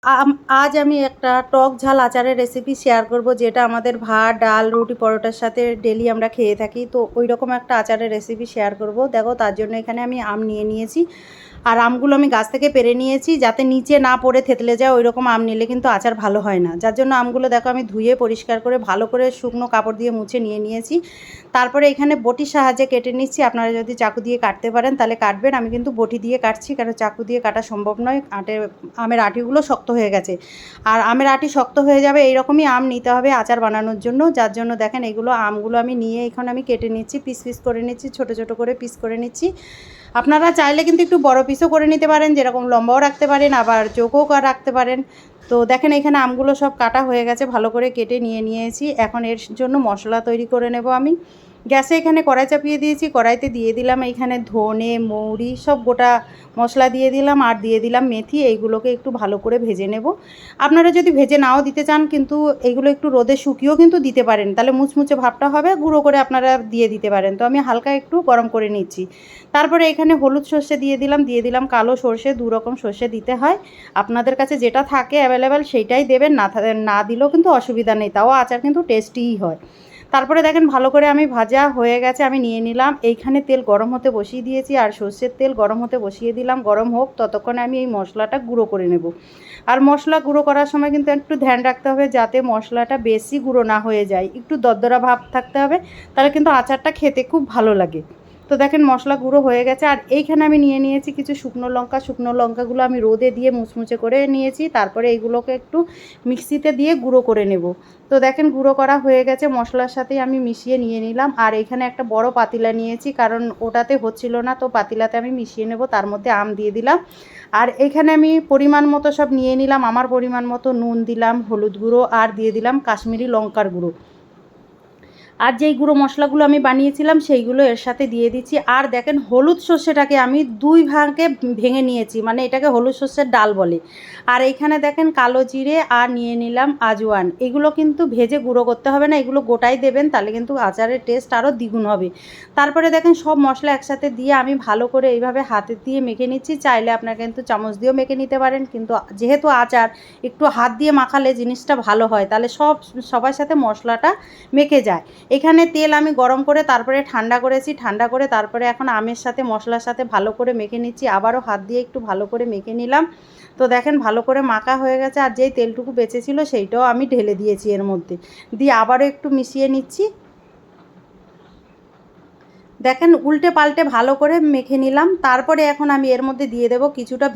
আজ আমি একটা টক ঝাল আচারের রেসিপি শেয়ার করব, যেটা আমাদের ভাত ডাল রুটি পরোটার সাথে ডেলি আমরা খেয়ে থাকি। তো ওই রকম একটা আচারের রেসিপি শেয়ার করব। দেখো, তার জন্য এখানে আমি আম নিয়ে নিয়েছি, আর আমগুলো আমি গাছ থেকে পেড়ে নিয়েছি যাতে নিচে না পড়ে থেতলে যায়। ওই রকম আম নিলে কিন্তু আচার ভালো হয় না, যার জন্য আমগুলো দেখো আমি ধুয়ে পরিষ্কার করে ভালো করে শুকনো কাপড় দিয়ে মুছে নিয়ে নিয়েছি। তারপরে এখানে বটির সাহায্যে কেটে নিচ্ছি। আপনারা যদি চাকু দিয়ে কাটতে পারেন তাহলে কাটবেন, আমি কিন্তু বটি দিয়ে কাটছি, কারণ চাকু দিয়ে কাটা সম্ভব নয়। আমের আটিগুলো শক্ত হয়ে গেছে, আর আমের আটি শক্ত হয়ে যাবে এইরকমই আম নিতে হবে আচার বানানোর জন্য। যার জন্য দেখেন এগুলো আমগুলো আমি নিয়ে এখন আমি কেটে নিচ্ছি, পিস পিস করে নিচ্ছি, ছোট ছোট করে পিস করে নিচ্ছি। আপনারা চাইলে কিন্তু একটু বড় পিসও করে নিতে পারেন, যেরকম লম্বাও রাখতে পারেন, আবার চৌকোও রাখতে পারেন। তো দেখেন এখানে আমগুলো সব কাটা হয়ে গেছে, ভালো করে কেটে নিয়ে নিয়েছি। এখন এর জন্য মশলা তৈরি করে নেব আমি। গ্যাসে এখানে কড়াই চাপিয়ে দিয়েছি, কড়াইতে দিয়ে দিলাম এইখানে ধনে মৌরি সব গোটা মশলা দিয়ে দিলাম, আর দিয়ে দিলাম মেথি। এইগুলোকে একটু ভালো করে ভেজে নেব। আপনারা যদি ভেজে নাও দিতে চান কিন্তু এইগুলো একটু রোদে শুকিয়েও কিন্তু দিতে পারেন, তাহলে মুচমুচে ভাবটা হবে, গুঁড়ো করে আপনারা দিয়ে দিতে পারেন। তো আমি হালকা একটু গরম করে নিচ্ছি। তারপরে এখানে হলুদ সর্ষে দিয়ে দিলাম কালো সর্ষে, দু রকম সর্ষে দিতে হয়। আপনাদের কাছে যেটা থাকে অ্যাভেলেবেল সেইটাই দেবেন, না দিলেও কিন্তু অসুবিধা নেই, তাও আচার কিন্তু টেস্টিই হয়। তারপরে দেখেন ভালো করে আমি ভাজা হয়ে গেছে, আমি নিয়ে নিলাম। এইখানে তেল গরম হতে বসিয়ে দিয়েছি, আর সর্ষের তেল গরম হতে বসিয়ে দিলাম। গরম হোক, ততক্ষণে আমি এই মশলাটা গুঁড়ো করে নেব। আর মশলা গুঁড়ো করার সময় কিন্তু একটু ধ্যান রাখতে হবে যাতে মশলাটা বেশি গুঁড়ো না হয়ে যায়, একটু দরদরা ভাব থাকতে হবে, তাহলে কিন্তু আচারটা খেতে খুব ভালো লাগে। তো দেখেন মশলা গুঁড়ো হয়ে গেছে, আর এইখানে আমি নিয়ে নিয়েছি কিছু শুকনো লঙ্কাগুলো আমি রোদে দিয়ে মুচমুচে করে নিয়েছি। তারপরে এইগুলোকে একটু মিক্সিতে দিয়ে গুঁড়ো করে নেব। তো দেখেন গুঁড়ো করা হয়ে গেছে, মশলার সাথেই আমি মিশিয়ে নিয়ে নিলাম। আর এখানে একটা বড় পাতিলা নিয়েছি, কারণ ওটাতে হচ্ছিল না, তো পাতিলাতে আমি মিশিয়ে নেব। তার মধ্যে আম দিয়ে দিলাম, আর এখানে আমি পরিমাণ মতো সব নিয়ে নিলাম। আমার পরিমাণ মতো নুন দিলাম, হলুদ গুঁড়ো, আর দিয়ে দিলাম কাশ্মীরি লঙ্কার গুঁড়ো। আর যেই গুঁড়ো মশলাগুলো আমি বানিয়েছিলাম সেইগুলো এর সাথে দিয়ে দিচ্ছি। আর দেখেন হলুদ সর্ষেটাকে আমি দুই ভাগে ভেঙে নিয়েছি, মানে এটাকে হলুদ সর্ষের ডাল বলে। আর এইখানে দেখেন কালো জিরে আর নিয়ে নিলাম আজওয়ান। এগুলো কিন্তু ভেজে গুঁড়ো করতে হবে না, এগুলো গোটাই দেবেন, তাহলে কিন্তু আচারের টেস্ট আরও দ্বিগুণ হবে। তারপরে দেখেন সব মশলা একসাথে দিয়ে আমি ভালো করে এইভাবে হাতে দিয়ে মেখে নিচ্ছি। চাইলে আপনারা কিন্তু চামচ দিয়েও মেখে নিতে পারেন, কিন্তু যেহেতু আচার একটু হাত দিয়ে মাখালে জিনিসটা ভালো হয়, তাহলে সবার সাথে মশলাটা মেখে যায়। এখানে তেল আমি গরম করে তারপরে ঠান্ডা করেছি, ঠান্ডা করে তারপরে এখন আমের সাথে মশলার সাথে ভালো করে মেখে নিচ্ছি। আবারও হাত দিয়ে একটু ভালো করে মেখে নিলাম। তো দেখেন ভালো করে মাখা হয়ে গেছে, আর যেই তেলটুকু বেঁচেছিল সেইটাও আমি ঢেলে দিয়েছি এর মধ্যে, দিয়ে আবারও একটু মিশিয়ে নিচ্ছি। দেখেন উল্টে পাল্টে ভালো করে মেখে নিলাম। তারপরে এখন আমি এর মধ্যে দিয়ে দেবো কিছুটা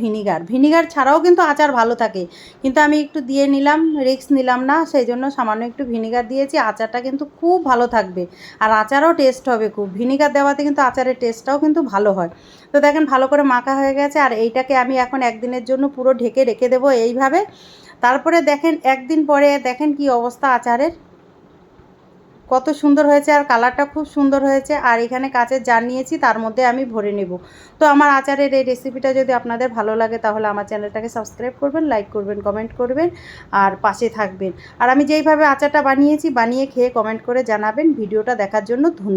ভিনিগার ছাড়াও কিন্তু আচার ভালো থাকে, কিন্তু আমি একটু দিয়ে নিলাম, রিস্ক নিলাম না, সেই জন্য সামান্য একটু ভিনিগার দিয়েছি। আচারটা কিন্তু খুব ভালো থাকবে, আর আচারও টেস্ট হবে খুব। ভিনিগার দেওয়াতে কিন্তু আচারের টেস্টটাও কিন্তু ভালো হয়। তো দেখেন ভালো করে মাখা হয়ে গেছে, আর এইটাকে আমি এখন একদিনের জন্য পুরো ঢেকে রেখে দেবো এইভাবে। তারপরে দেখেন একদিন পরে দেখেন কি অবস্থা আচারের, কত সুন্দর হয়েছে, আর কালারটা খুব সুন্দর হয়েছে। আর এখানে কাঁচের জার নিয়েছি, তার মধ্যে আমি ভরে নেব। তো আমার আচারের এই রেসিপিটা যদি আপনাদের ভালো লাগে তাহলে আমার চ্যানেলটাকে সাবস্ক্রাইব করবেন, লাইক করবেন, কমেন্ট করবেন, আর পাশে থাকবেন। আর আমি যেইভাবে আচারটা বানিয়েছি, বানিয়ে খেয়ে কমেন্ট করে জানাবেন। ভিডিওটা দেখার জন্য ধন্যবাদ।